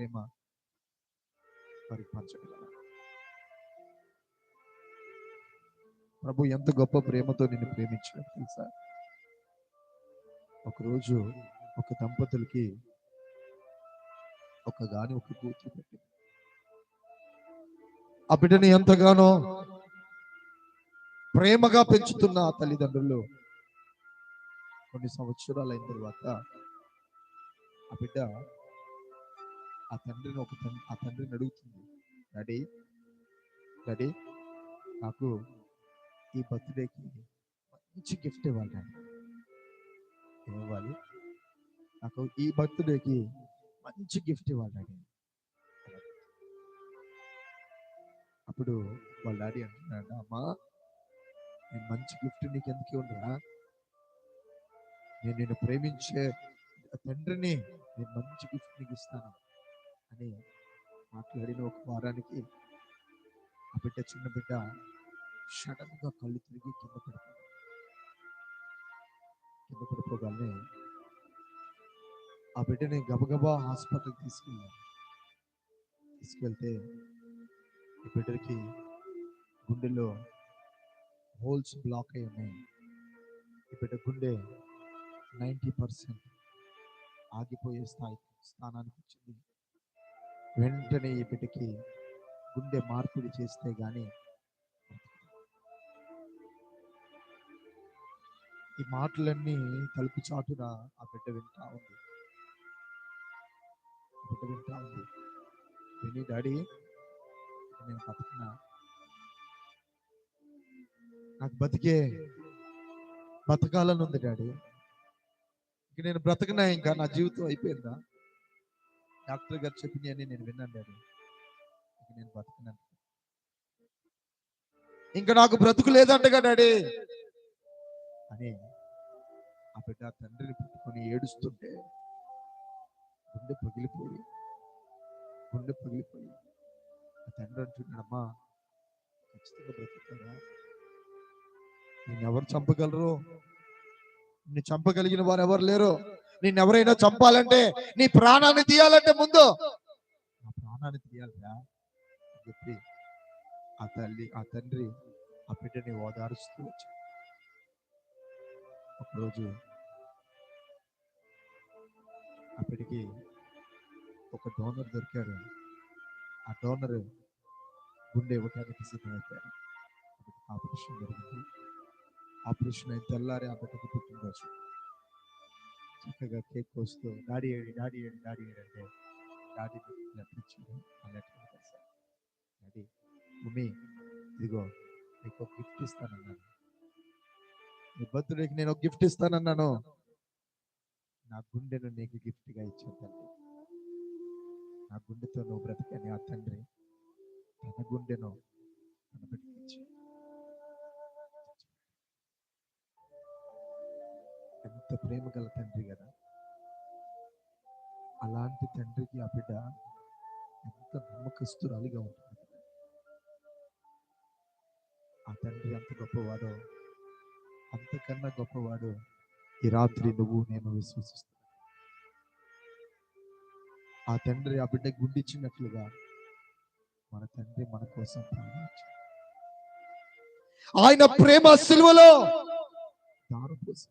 ప్రేమ వారికి పంచగలరా? ప్రభు ఎంత గొప్ప ప్రేమతో నిన్ను ప్రేమించాడు తెలుసా? ఒకరోజు ఒక దంపతులకి ఒక కూతురు పెట్టింది. ఆ బిడ్డని ఎంతగానో ప్రేమగా పెంచుతున్న ఆ తల్లిదండ్రులు కొన్ని సంవత్సరాలు అయిన తర్వాత ఆ బిడ్డ ఆ తండ్రిని అడుగుతుంది, డాడీ డాడీ నాకు ఈ బర్త్డేకి మంచి గిఫ్ట్ ఇవ్వాలి డాడీ. ఏమివ్వాలి? నాకు ఈ బర్త్డేకి మంచి గిఫ్ట్ ఇవ్వాలి డాడీ. అప్పుడు వాళ్ళ డాడీ అంటున్నాడు, అమ్మా నేను మంచి గిఫ్ట్ నీకు ఎందుకు ఇవ్వనురా? నేను నిన్ను ప్రేమించే తండ్రిని నేను మంచి గిఫ్ట్ నీకు ఇస్తాను అని మాట్లాడిన ఒక వారానికి ఆ బిడ్డ, చిన్న బిడ్డ సడన్ గా కళ్ళు తిరిగి కింద పడిపోగానే ఆ బిడ్డని గబగబా హాస్పిటల్కి తీసుకెళ్తే ఈ బిడ్డకి గుండెలో హోల్స్ బ్లాక్ అయి ఉన్నాయి. ఈ బిడ్డ గుండె 90% ఆగిపోయే స్థానానికి వచ్చింది. వెంటనే ఈ బిడ్డకి గుండె మార్పిడి చేస్తే గాని ఈ మాటలన్నీ తలుపు చాటున ఆ బిడ్డ వింటా ఉంది. విని, డాడీ నేను బతుకున్నా, నాకు బతకాలని ఉంది డాడీ, ఇంక నేను బ్రతకనా, ఇంకా నా జీవితం అయిపోయిందా? డాక్టర్ గారు చెప్పినవన్నీ నేను విన్నాను డాడీ, ఇంక నేను బతకను, ఇంకా నాకు బ్రతుకు లేదంటగా డాడీ అని ఆ బిడ్డ తండ్రిని పట్టుకొని ఏడుస్తుంటే గుండె పగిలిపోయి ఆ తండ్రి అంటున్నాడమ్మా, ఖచ్చితంగా బ్రతుకుతారా? నిన్నెవరు చంపగలరు? నిన్ను చంపగలిగిన వారు ఎవరు లేరు. నిన్నెవరైనా చంపాలంటే, నీ ప్రాణాన్ని తీయాలంటే ముందు నా ప్రాణాన్ని తీయాలిరా అని చెప్పి ఆ తండ్రి ఆ బిడ్డని ఓదారుస్తూ వచ్చాడు. ఒకరోజు ఆ బిడ్డకి ఒక డోనర్ దొరికాడు. ఆ డోనర్ గుండె ఇవ్వడానికి సిద్ధమైపోయాడు. ఆపరేషన్ జరిగింది. ఆపరేషన్ అయిన తెల్లారి ఆ బిడ్డకి పుట్టినరోజు. చక్కగా కేక్ కోస్తూ డాడీ ఏడి అంటే డాడీ లెటర్ ఇచ్చాడు. ఆ లెటర్ కలిసాను, డాడీ మమ్మీ ఇదిగో నీకు ఒక గిఫ్ట్ ఇస్తానన్నాను, నీ బర్త్డేకి నేను ఒక గిఫ్ట్ ఇస్తానన్నాను, నా గుండెను నీకు గిఫ్ట్గా ఇచ్చాను తండ్రి. నా గుండెతో నువ్వు బ్రతికని ఆ తండ్రి తన గుండెను తన బిడ్డకి ఇచ్చాడు. ఎంత ప్రేమ గల తండ్రి కదా! అలాంటి తండ్రికి ఆ బిడ్డ ఎంత నమ్మకస్తురాలిగా ఉంటుంది. ఆ తండ్రి ఎంత గొప్పవాడో, అంతకన్నా గొప్పవాడు ఈ రాత్రి నువ్వు నేను విశ్వసిస్తున్నాను. ఆ తండ్రి ఆ బిడ్డ గుండిచ్చినట్లుగా మన తండ్రి మన కోసం ప్రార్థించాడు. ఆయన ప్రేమ సిలువలో దారిపోసి